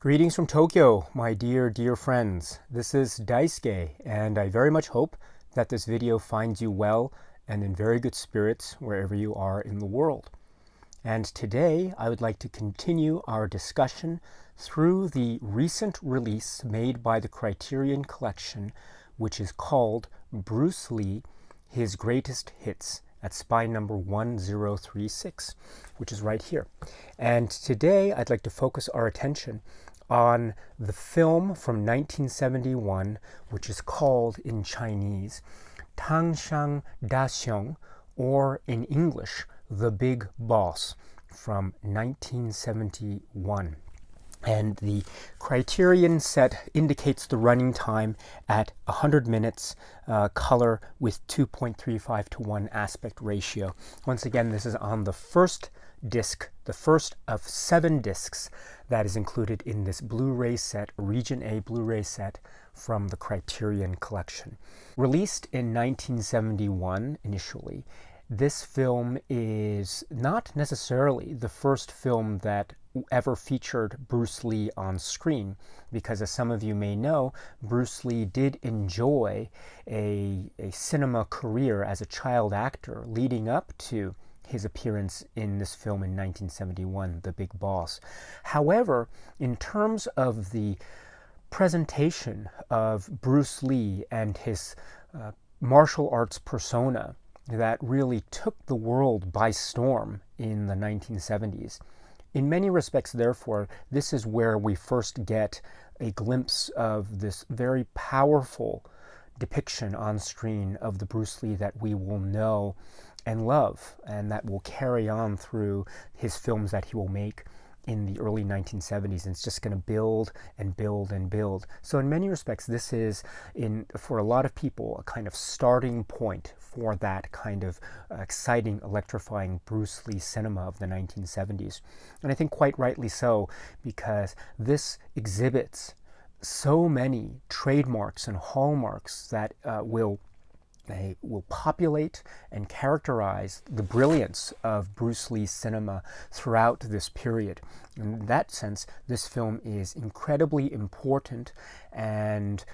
Greetings from Tokyo, my dear friends. This is Daisuke, and I very much hope that this video finds you well and in very good spirits wherever you are in the world. And today I would like to continue our discussion through the recent release made by the Criterion Collection, which is called Bruce Lee, His Greatest Hits, at spine number 1036, which is right here. And today I'd like to focus our attention on the film from 1971, which is called in Chinese Tangshang Daxiong, or in English, The Big Boss, from 1971. And the Criterion set indicates the running time at 100 minutes, color with 2.35 to 1 aspect ratio. Once again, this is on the first disc, the first of 7 discs that is included in this Blu-ray set, Region A Blu-ray set from the Criterion Collection. Released in 1971 initially, this film is not necessarily the first film that ever featured Bruce Lee on screen, because as some of you may know, Bruce Lee did enjoy a cinema career as a child actor leading up to his appearance in this film in 1971, The Big Boss. However, in terms of the presentation of Bruce Lee and his martial arts persona that really took the world by storm in the 1970s, in many respects, therefore, this is where we first get a glimpse of this very powerful depiction on screen of the Bruce Lee that we will know and love, and that will carry on through his films that he will make in the early 1970s, and it's just going to build and build and build. So in many respects, this is, for a lot of people, a kind of starting point for that kind of exciting, electrifying Bruce Lee cinema of the 1970s. And I think quite rightly so, because this exhibits so many trademarks and hallmarks that will populate and characterize the brilliance of Bruce Lee's cinema throughout this period. In that sense, this film is incredibly important and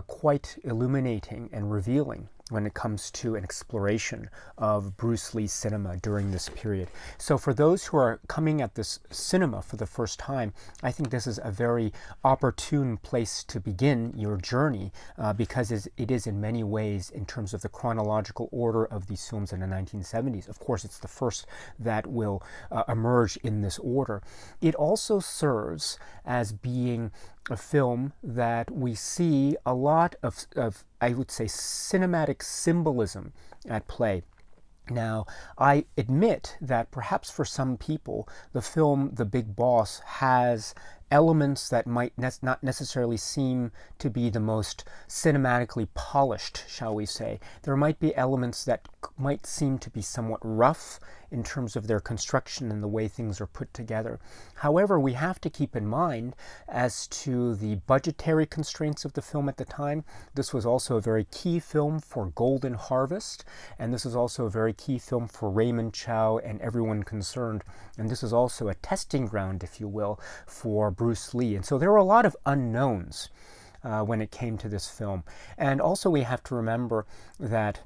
quite illuminating and revealing when it comes to an exploration of Bruce Lee's cinema during this period. So for those who are coming at this cinema for the first time, I think this is a very opportune place to begin your journey, because it is in many ways, in terms of the chronological order of these films in the 1970s, of course it's the first that will emerge in this order. It also serves as being a film that we see a lot of, I would say, cinematic symbolism at play. Now, I admit that perhaps for some people, the film The Big Boss has elements that might not necessarily seem to be the most cinematically polished, shall we say. There might be elements that might seem to be somewhat rough in terms of their construction and the way things are put together. However, we have to keep in mind, as to the budgetary constraints of the film at the time, this was also a very key film for Golden Harvest, and this is also a very key film for Raymond Chow and everyone concerned, and this is also a testing ground, if you will, for Bruce Lee. And so there were a lot of unknowns when it came to this film. And also we have to remember that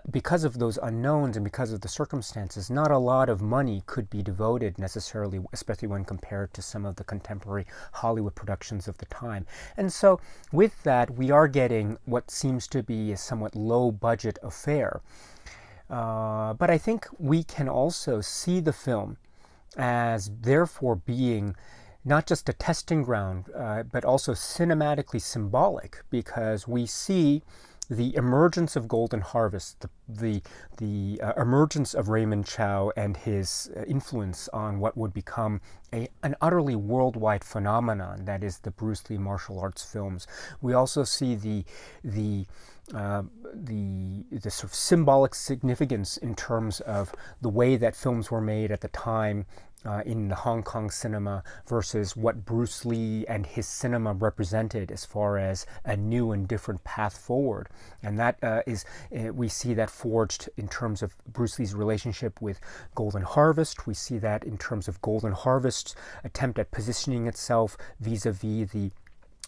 because of those unknowns and because of the circumstances, not a lot of money could be devoted necessarily, especially when compared to some of the contemporary Hollywood productions of the time. And so with that, we are getting what seems to be a somewhat low-budget affair. But I think we can also see the film as therefore being not just a testing ground, but also cinematically symbolic, because we see the emergence of Golden Harvest, the emergence of Raymond Chow and his influence on what would become an utterly worldwide phenomenon, that is the Bruce Lee martial arts films. We also see the sort of symbolic significance in terms of the way that films were made at the time in the Hong Kong cinema versus what Bruce Lee and his cinema represented as far as a new and different path forward. And that we see that forged in terms of Bruce Lee's relationship with Golden Harvest. We see that in terms of Golden Harvest's attempt at positioning itself vis-a-vis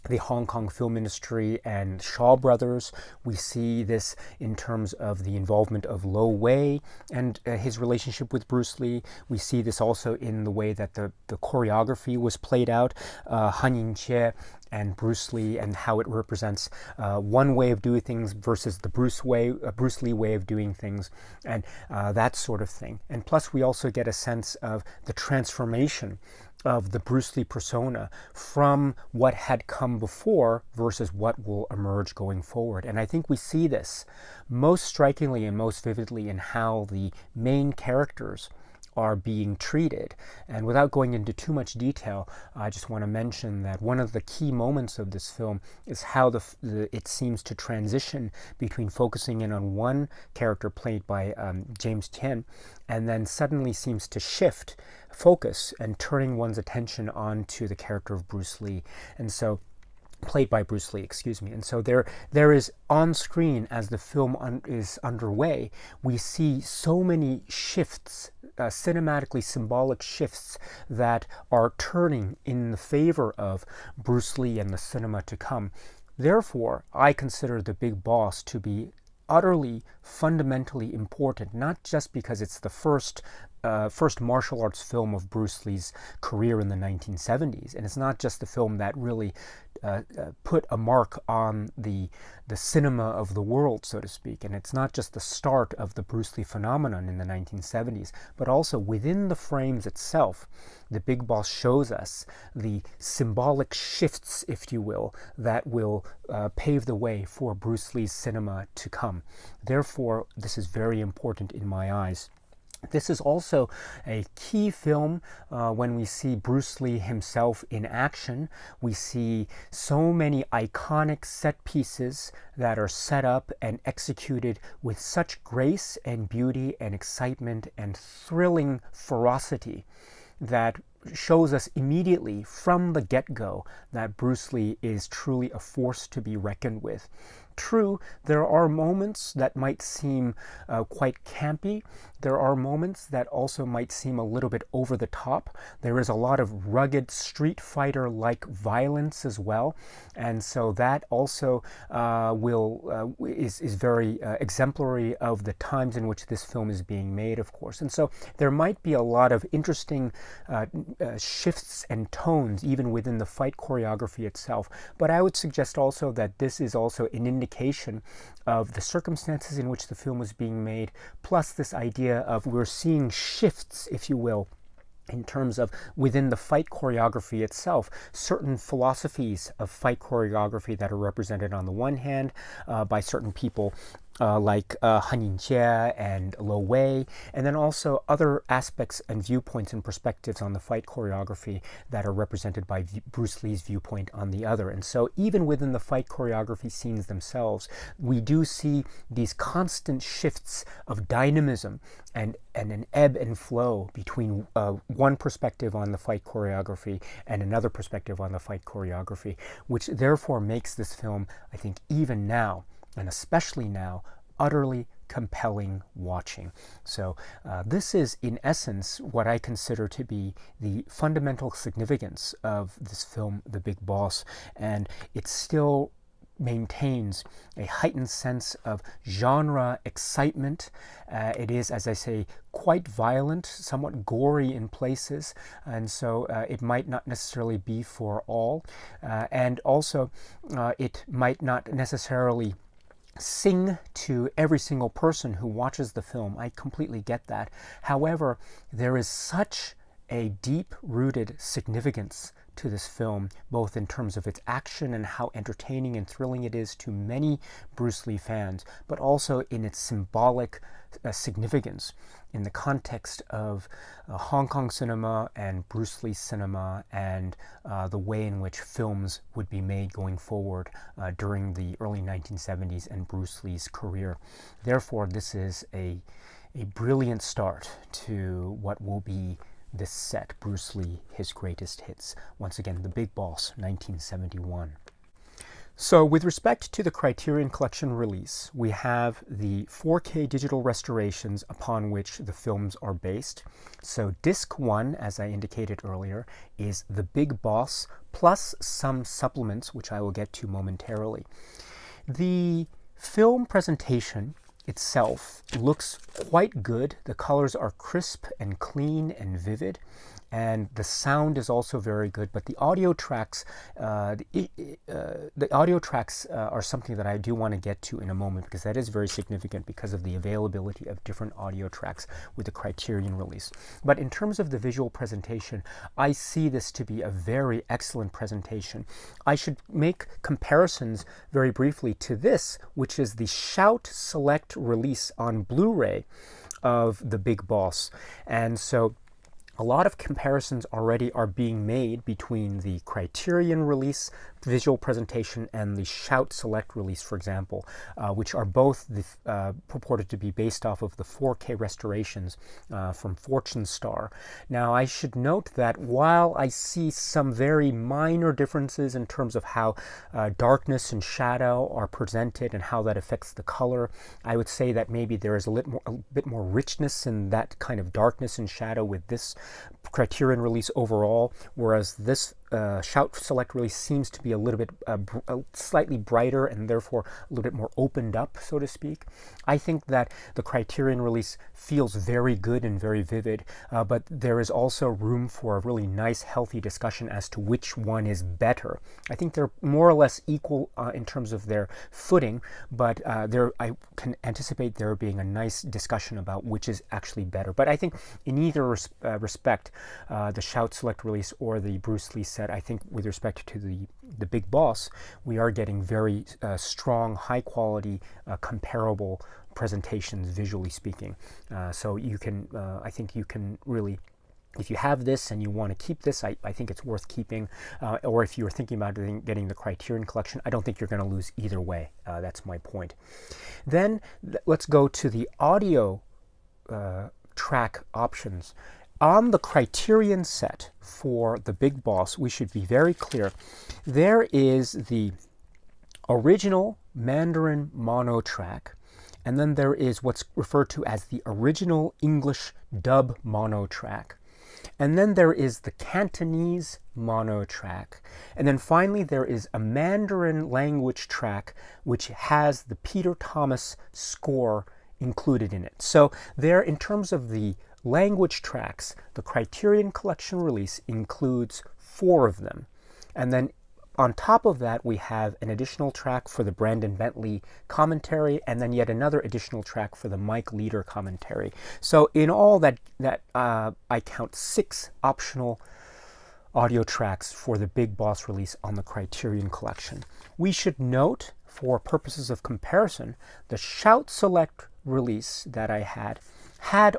the Hong Kong film industry and Shaw Brothers. We see this in terms of the involvement of Lo Wei and his relationship with Bruce Lee. We see this also in the way that the choreography was played out, Han Ying-che and Bruce Lee, and how it represents one way of doing things versus the Bruce Lee way of doing things, and that sort of thing. And plus, we also get a sense of the transformation of the Bruce Lee persona from what had come before versus what will emerge going forward. And I think we see this most strikingly and most vividly in how the main characters are being treated. And without going into too much detail, I just want to mention that one of the key moments of this film is how it seems to transition between focusing in on one character played by James Tien, and then suddenly seems to shift focus and turning one's attention onto the character of Bruce Lee. And so played by Bruce Lee, excuse me. And so there is on screen, as the film is underway, we see so many shifts, cinematically symbolic shifts that are turning in the favor of Bruce Lee and the cinema to come. Therefore, I consider The Big Boss to be utterly, fundamentally important, not just because it's the first martial arts film of Bruce Lee's career in the 1970s, and it's not just the film that really put a mark on the cinema of the world, so to speak, and it's not just the start of the Bruce Lee phenomenon in the 1970s, but also within the frames itself, The Big Boss shows us the symbolic shifts, if you will, that will pave the way for Bruce Lee's cinema to come. Therefore, this is very important in my eyes. This is also a key film when we see Bruce Lee himself in action. We see so many iconic set pieces that are set up and executed with such grace and beauty and excitement and thrilling ferocity that shows us immediately from the get-go that Bruce Lee is truly a force to be reckoned with. True, there are moments that might seem quite campy. There are moments that also might seem a little bit over the top. There is a lot of rugged Street Fighter-like violence as well, and so that also is very exemplary of the times in which this film is being made, of course. And so there might be a lot of interesting shifts and tones even within the fight choreography itself. But I would suggest also that this is also an indication of the circumstances in which the film was being made, plus this idea of we're seeing shifts, if you will, in terms of within the fight choreography itself, certain philosophies of fight choreography that are represented on the one hand by certain people like Han Ying-che and Lo Wei, and then also other aspects and viewpoints and perspectives on the fight choreography that are represented by Bruce Lee's viewpoint on the other. And so even within the fight choreography scenes themselves, we do see these constant shifts of dynamism and an ebb and flow between one perspective on the fight choreography and another perspective on the fight choreography, which therefore makes this film, I think, even now, and especially now, utterly compelling watching. So this is, in essence, what I consider to be the fundamental significance of this film, The Big Boss, and it still maintains a heightened sense of genre excitement. It is, as I say, quite violent, somewhat gory in places, and so it might not necessarily be for all, and also it might not necessarily sing to every single person who watches the film. I completely get that. However, there is such a deep-rooted significance to this film, both in terms of its action and how entertaining and thrilling it is to many Bruce Lee fans, but also in its symbolic significance in the context of Hong Kong cinema and Bruce Lee cinema and the way in which films would be made going forward during the early 1970s and Bruce Lee's career. Therefore, this is a brilliant start to what will be this set, Bruce Lee, His Greatest Hits. Once again, The Big Boss, 1971. So with respect to the Criterion Collection release, we have the 4K digital restorations upon which the films are based. So disc 1, as I indicated earlier, is The Big Boss, plus some supplements, which I will get to momentarily. The film presentation itself looks quite good. The colors are crisp and clean and vivid, and the sound is also very good. But the audio tracks, are something that I do want to get to in a moment, because that is very significant because of the availability of different audio tracks with the Criterion release. But in terms of the visual presentation, I see this to be a very excellent presentation. I should make comparisons very briefly to this, which is the Shout Select release on Blu-ray of The Big Boss. And so a lot of comparisons already are being made between the Criterion release visual presentation and the Shout Select release, for example, which are both purported to be based off of the 4K restorations from Fortune Star. Now, I should note that while I see some very minor differences in terms of how darkness and shadow are presented and how that affects the color, I would say that maybe there is a bit more richness in that kind of darkness and shadow with this Criterion release overall, whereas this Shout Select release seems to be a little bit slightly brighter and therefore a little bit more opened up, so to speak. I think that the Criterion release feels very good and very vivid, but there is also room for a really nice, healthy discussion as to which one is better. I think they're more or less equal in terms of their footing, but I can anticipate there being a nice discussion about which is actually better. But I think in either respect, the Shout Select release or the Bruce Lee set, I think with respect to the Big Boss, we are getting very strong, high quality, comparable presentations, visually speaking. So you can, I think you can really, if you have this and you want to keep this, I think it's worth keeping. Or if you're thinking about getting the Criterion Collection, I don't think you're going to lose either way. That's my point. Then let's go to the audio track options. On the Criterion set for The Big Boss, we should be very clear. There is the original Mandarin mono track, and then there is what's referred to as the original English dub mono track. And then there is the Cantonese mono track. And then finally there is a Mandarin language track which has the Peter Thomas score included in it. So there, in terms of the language tracks, the Criterion Collection release includes 4 of them. And then on top of that, we have an additional track for the Brandon Bentley commentary, and then yet another additional track for the Mike Leader commentary. So in all, that I count 6 optional audio tracks for the Big Boss release on the Criterion Collection. We should note, for purposes of comparison, the Shout Select release that I had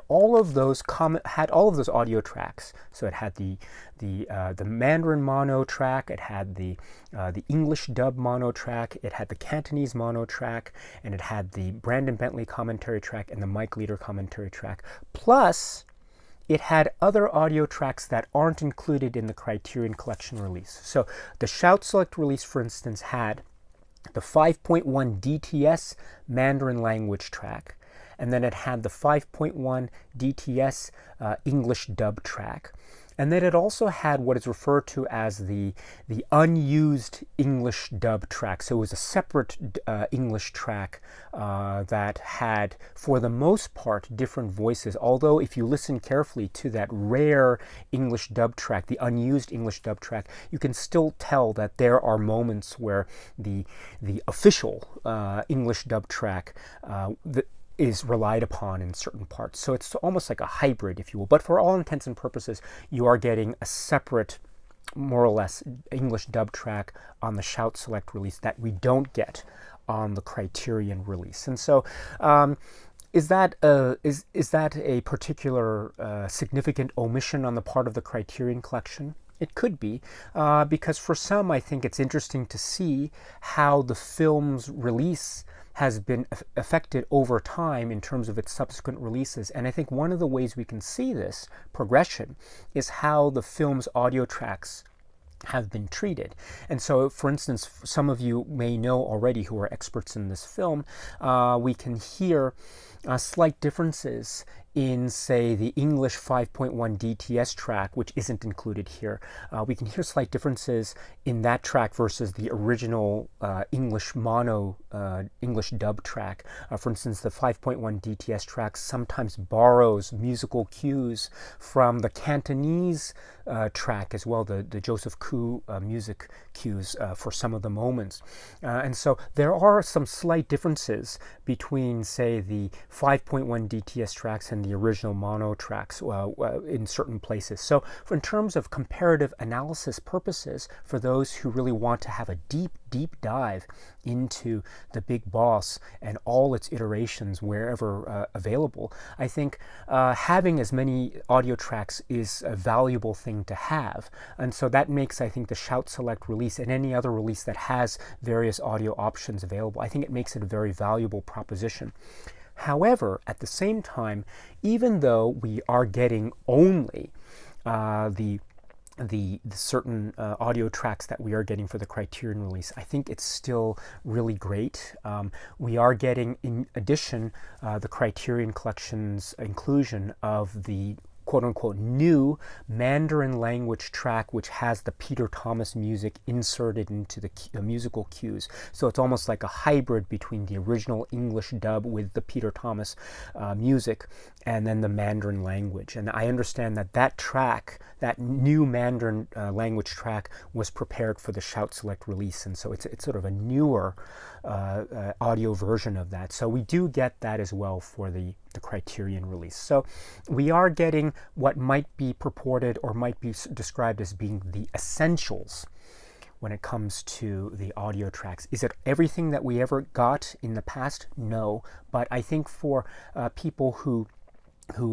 all of those audio tracks. So it had the Mandarin mono track, it had the English dub mono track, it had the Cantonese mono track, and it had the Brandon Bentley commentary track and the Mike Leader commentary track. Plus, it had other audio tracks that aren't included in the Criterion Collection release. So the Shout Select release, for instance, had the 5.1 DTS Mandarin language track, and then it had the 5.1 DTS English dub track. And then it also had what is referred to as the unused English dub track. So it was a separate English track that had, for the most part, different voices. Although if you listen carefully to that rare English dub track, the unused English dub track, you can still tell that there are moments where the official English dub track is relied upon in certain parts. So it's almost like a hybrid, if you will. But for all intents and purposes, you are getting a separate, more or less, English dub track on the Shout Select release that we don't get on the Criterion release. And so is that a particular significant omission on the part of the Criterion Collection? It could be, because for some, I think it's interesting to see how the film's release has been affected over time in terms of its subsequent releases. And I think one of the ways we can see this progression is how the film's audio tracks have been treated. And so, for instance, some of you may know already who are experts in this film, we can hear slight differences in, say, the English 5.1 DTS track, which isn't included here. We can hear slight differences in that track versus the original English mono, English dub track. For instance, the 5.1 DTS track sometimes borrows musical cues from the Cantonese track as well, the Joseph Koo music cues for some of the moments. And so there are some slight differences between, say, the 5.1 DTS tracks and the original mono tracks in certain places. So in terms of comparative analysis purposes, for those who really want to have a deep dive into the Big Boss and all its iterations wherever available, I think having as many audio tracks is a valuable thing to have. And so that makes, I think, the Shout Select release and any other release that has various audio options available, I think it makes it a very valuable proposition. However, at the same time, even though we are getting only the certain audio tracks that we are getting for the Criterion release, I think it's still really great. We are getting, in addition, the Criterion Collection's inclusion of the quote-unquote new Mandarin language track, which has the Peter Thomas music inserted into the musical cues. So it's almost like a hybrid between the original English dub with the Peter Thomas music and then the Mandarin language. And I understand that that track, that new Mandarin language track, was prepared for the Shout Select release. And so it's sort of a newer audio version of that. So we do get that as well for the Criterion release. So we are getting what might be purported or might be described as being the essentials when it comes to the audio tracks. Is it everything that we ever got in the past? No. But I think for people who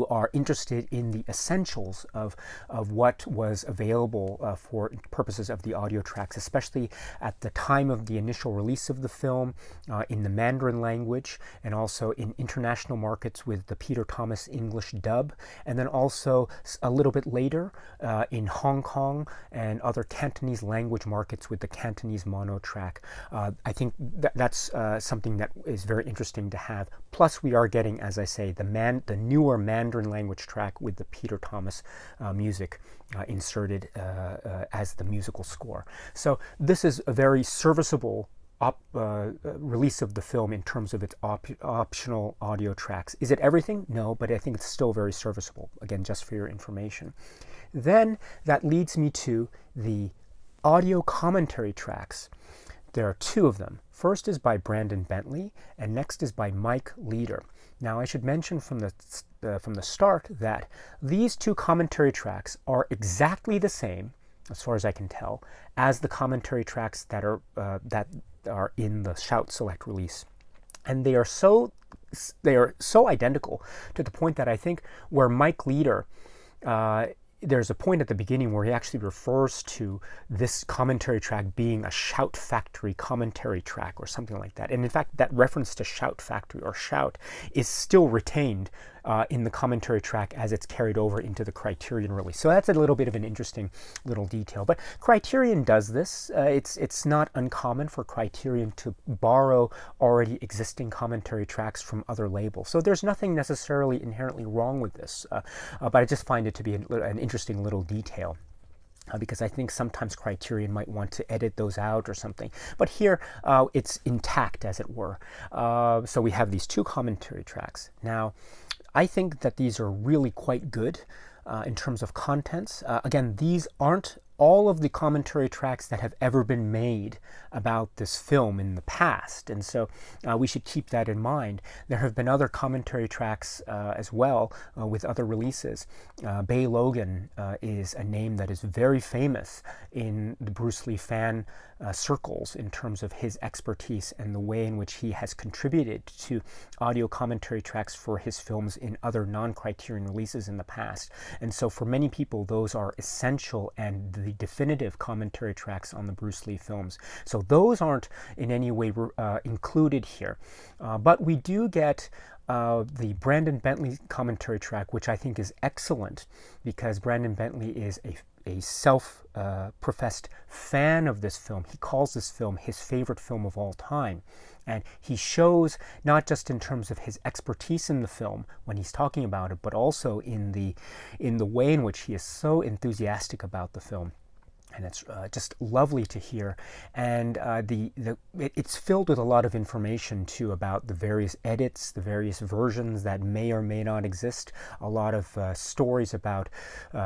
are interested in the essentials of what was available for purposes of the audio tracks, especially at the time of the initial release of the film in the Mandarin language, and also in international markets with the Peter Thomas English dub, and then also a little bit later in Hong Kong and other Cantonese language markets with the Cantonese mono track. I think that's something that is very interesting to have. Plus, we are getting, as I say, the newer Mandarin language track with the Peter Thomas music inserted as the musical score. So this is a very serviceable release of the film in terms of its optional audio tracks. Is it everything? No, but I think it's still very serviceable, again, just for your information. Then that leads me to the audio commentary tracks. There are two of them. First is by Brandon Bentley, and next is by Mike Leader. Now, I should mention from the start that these two commentary tracks are exactly the same, as far as I can tell, as the commentary tracks that are in the Shout Select release, and they are so identical to the point that I think where Mike Leader there's a point at the beginning where he actually refers to this commentary track being a Shout Factory commentary track or something like that. And in fact, that reference to Shout Factory or Shout is still retained in the commentary track as it's carried over into the Criterion release. So that's a little bit of an interesting little detail. But Criterion does this. It's not uncommon for Criterion to borrow already existing commentary tracks from other labels. So there's nothing necessarily inherently wrong with this. But I just find it to be an interesting little detail. Because I think sometimes Criterion might want to edit those out or something. But here, it's intact, as it were. So we have these two commentary tracks. Now, I think that these are really quite good in terms of contents. Again, these aren't all of the commentary tracks that have ever been made about this film in the past, and so we should keep that in mind. There have been other commentary tracks as well with other releases. Bay Logan is a name that is very famous in the Bruce Lee fan circles in terms of his expertise and the way in which he has contributed to audio commentary tracks for his films in other non-Criterion releases in the past. And so for many people, those are essential and the definitive commentary tracks on the Bruce Lee films. So those aren't in any way included here. But we do get the Brandon Bentley commentary track, which I think is excellent because Brandon Bentley is a self-professed fan of this film. He calls this film his favorite film of all time. And he shows not just in terms of his expertise in the film when he's talking about it, but also in the way in which he is so enthusiastic about the film. And it's just lovely to hear. And it's filled with a lot of information, too, about the various edits, the various versions that may or may not exist. A lot of stories about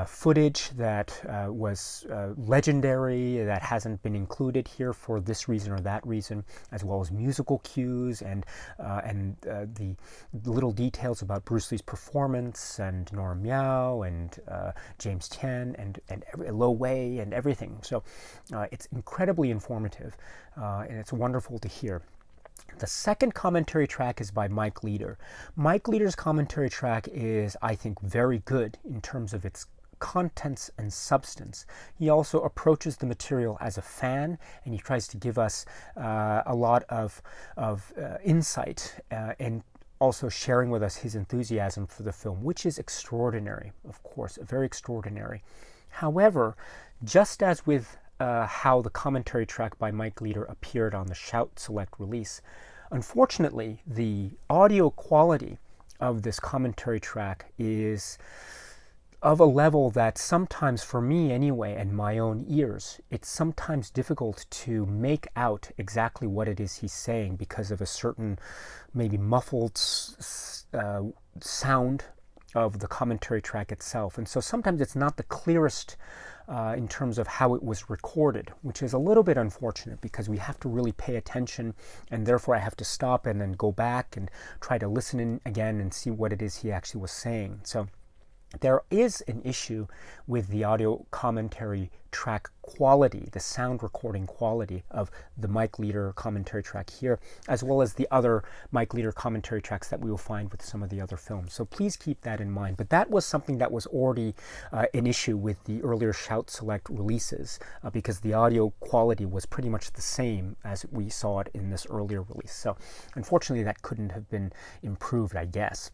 footage that was legendary, that hasn't been included here for this reason or that reason, as well as musical cues and the little details about Bruce Lee's performance and Nora Miao and James Tien and Lo Wei and everything. So it's incredibly informative, and it's wonderful to hear. The second commentary track is by Mike Leader. Mike Leader's commentary track is, I think, very good in terms of its contents and substance. He also approaches the material as a fan, and he tries to give us a lot of insight and also sharing with us his enthusiasm for the film, which is extraordinary, of course, very extraordinary. However, just as with how the commentary track by Mike Leader appeared on the Shout Select release, unfortunately, the audio quality of this commentary track is of a level that sometimes, for me anyway, and my own ears, it's sometimes difficult to make out exactly what it is he's saying because of a certain maybe muffled sound of the commentary track itself. And so sometimes it's not the clearest in terms of how it was recorded, which is a little bit unfortunate because we have to really pay attention, and therefore I have to stop and then go back and try to listen in again and see what it is he actually was saying. So there is an issue with the audio commentary track quality, the sound recording quality of the Mike Leader commentary track here, as well as the other Mike Leader commentary tracks that we will find with some of the other films. So please keep that in mind. But that was something that was already an issue with the earlier Shout Select releases because the audio quality was pretty much the same as we saw it in this earlier release. So unfortunately, that couldn't have been improved, I guess.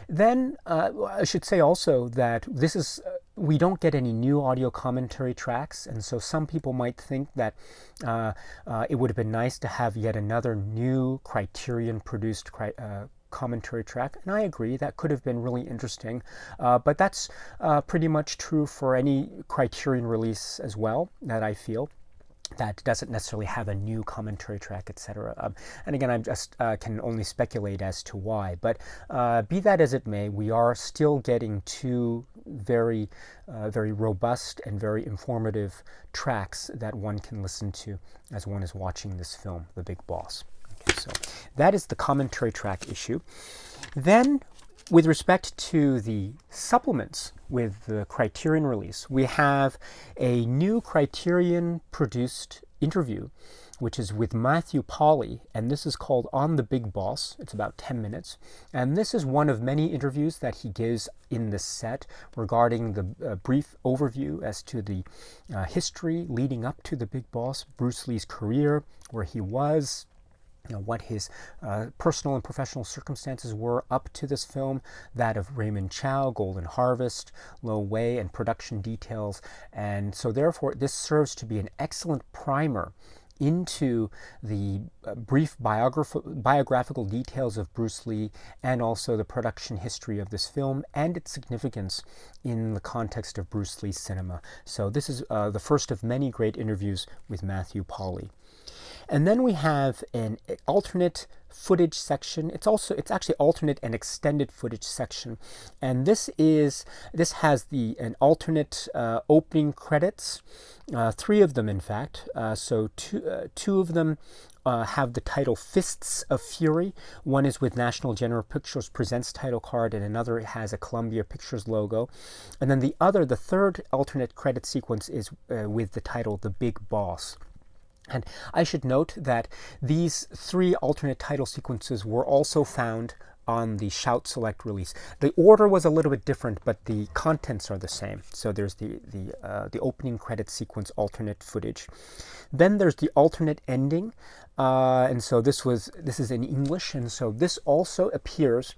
Then I should say also that this is we don't get any new audio commentary tracks, and so some people might think that it would have been nice to have yet another new Criterion produced commentary track, and I agree that could have been really interesting, but that's pretty much true for any Criterion release as well, that I feel. That doesn't necessarily have a new commentary track, etc. And again, I just can only speculate as to why. But be that as it may, we are still getting two very robust and very informative tracks that one can listen to as one is watching this film, The Big Boss. Okay, so that is the commentary track issue. Then, with respect to the supplements with the Criterion release, we have a new Criterion-produced interview, which is with Matthew Polly, and this is called On the Big Boss. It's about 10 minutes, and this is one of many interviews that he gives in this set regarding the brief overview as to the history leading up to The Big Boss, Bruce Lee's career, where he was, what his personal and professional circumstances were up to this film, that of Raymond Chow, Golden Harvest, Lo Wei, and production details. And so therefore, this serves to be an excellent primer into the brief biographical details of Bruce Lee and also the production history of this film and its significance in the context of Bruce Lee cinema. So this is the first of many great interviews with Matthew Polly. And then we have an alternate footage section. It's actually alternate and extended footage section, and this has an alternate opening credits, 3 of them in fact. So two of them have the title Fists of Fury. One is with National General Pictures Presents title card, and another has a Columbia Pictures logo. And then the third alternate credit sequence is with the title The Big Boss. And I should note that these 3 alternate title sequences were also found on the Shout Select release. The order was a little bit different, but the contents are the same. So there's the opening credit sequence alternate footage. Then there's the alternate ending, and so this is in English, and so this also appears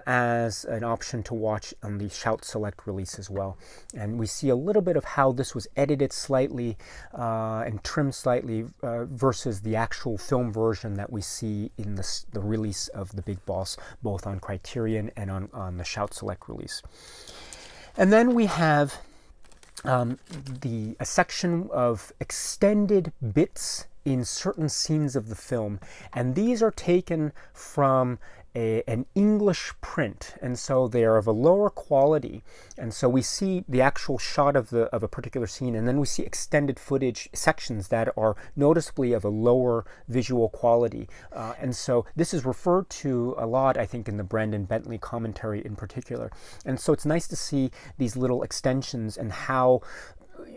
as an option to watch on the Shout Select release as well. And we see a little bit of how this was edited slightly and trimmed slightly versus the actual film version that we see in the release of The Big Boss, both on Criterion and on the Shout Select release. And then we have a section of extended bits in certain scenes of the film, and these are taken from an English print, and so they are of a lower quality, and so we see the actual shot of a particular scene, and then we see extended footage sections that are noticeably of a lower visual quality, and so this is referred to a lot, I think, in the Brandon Bentley commentary in particular, and so it's nice to see these little extensions and how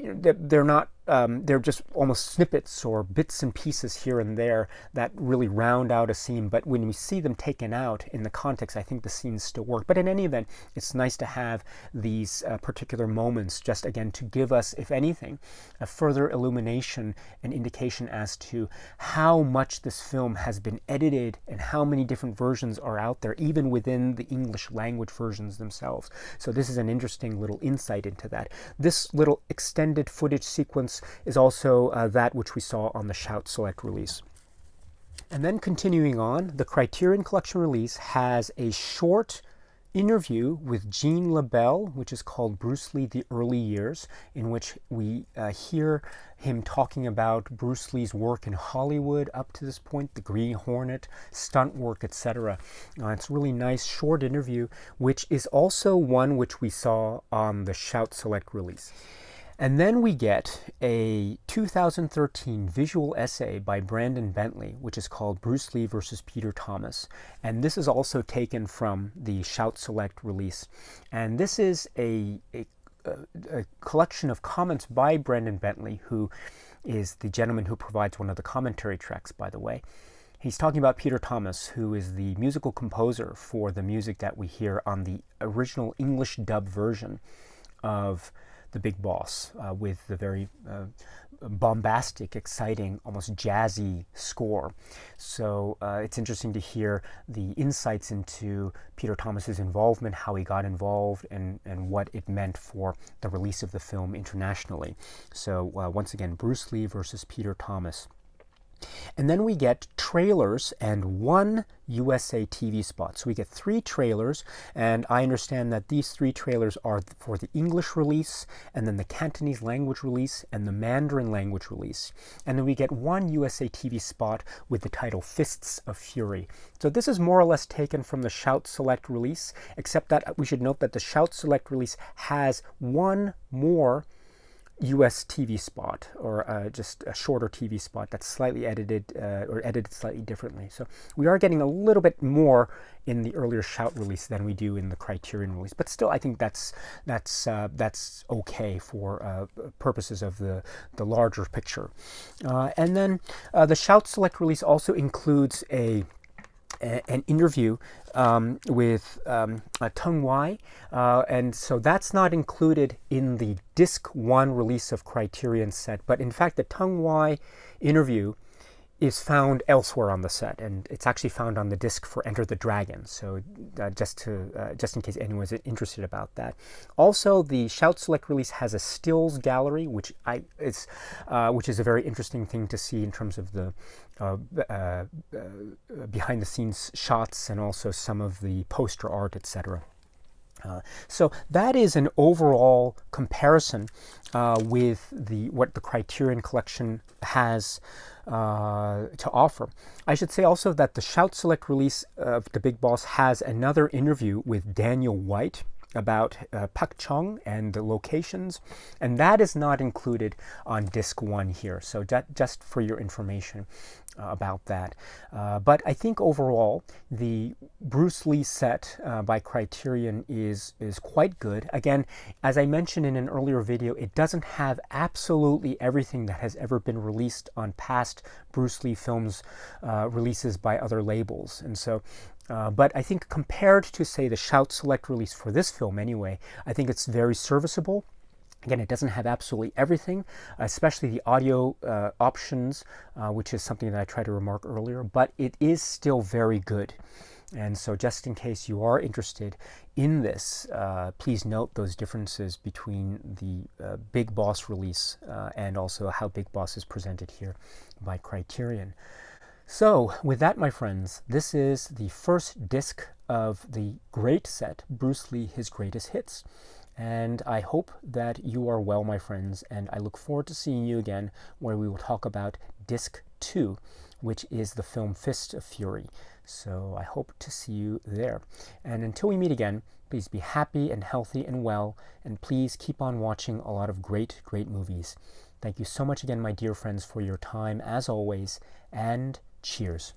they're not they're just almost snippets or bits and pieces here and there that really round out a scene, but when we see them taken out in the context, I think the scenes still work. But in any event, it's nice to have these particular moments just, again, to give us, if anything, a further illumination and indication as to how much this film has been edited and how many different versions are out there, even within the English language versions themselves. So this is an interesting little insight into that. This little extended footage sequence is also that which we saw on the Shout Select release. And then continuing on, the Criterion Collection release has a short interview with Gene LaBelle, which is called Bruce Lee: The Early Years, in which we hear him talking about Bruce Lee's work in Hollywood up to this point, the Green Hornet, stunt work, etc. It's a really nice short interview, which is also one which we saw on the Shout Select release. And then we get a 2013 visual essay by Brandon Bentley, which is called Bruce Lee versus Peter Thomas. And this is also taken from the Shout Select release. And this is a collection of comments by Brandon Bentley, who is the gentleman who provides one of the commentary tracks, by the way. He's talking about Peter Thomas, who is the musical composer for the music that we hear on the original English dub version of The Big Boss, with the very bombastic, exciting, almost jazzy score. So it's interesting to hear the insights into Peter Thomas's involvement, how he got involved, and what it meant for the release of the film internationally. So once again, Bruce Lee versus Peter Thomas. And then we get trailers and 1 USA TV spot. So we get 3 trailers, and I understand that these 3 trailers are for the English release, and then the Cantonese language release, and the Mandarin language release. And then we get 1 USA TV spot with the title Fists of Fury. So this is more or less taken from the Shout Select release, except that we should note that the Shout Select release has 1 more US TV spot, or just a shorter TV spot that's slightly edited or edited slightly differently. So we are getting a little bit more in the earlier Shout release than we do in the Criterion release, but still I think that's okay for purposes of the larger picture. And then the Shout Select release also includes an interview with Tung Wai, and so that's not included in the Disc 1 release of Criterion set, but in fact the Tung Wai interview is found elsewhere on the set, and it's actually found on the disc for Enter the Dragon, so just in case anyone's interested about that. Also, the Shout Select release has a stills gallery, which is a very interesting thing to see in terms of the behind-the-scenes shots and also some of the poster art, etc. So that is an overall comparison with what the Criterion Collection has to offer. I should say also that the Shout Select release of The Big Boss has another interview with Daniel White, about Pak Chong and the locations, and that is not included on disc 1 here, so just for your information about that. But I think overall the Bruce Lee set by Criterion is quite good. Again, as I mentioned in an earlier video, it doesn't have absolutely everything that has ever been released on past Bruce Lee films releases by other labels, and so but I think compared to, say, the Shout Select release for this film anyway, I think it's very serviceable. Again, it doesn't have absolutely everything, especially the audio options, which is something that I tried to remark earlier, but it is still very good. And so just in case you are interested in this, please note those differences between the Big Boss release and also how Big Boss is presented here by Criterion. So with that, my friends, this is the first disc of the great set, Bruce Lee, His Greatest Hits. And I hope that you are well, my friends, and I look forward to seeing you again, where we will talk about disc 2, which is the film Fist of Fury. So I hope to see you there. And until we meet again, please be happy and healthy and well, and please keep on watching a lot of great, great movies. Thank you so much again, my dear friends, for your time, as always, and cheers.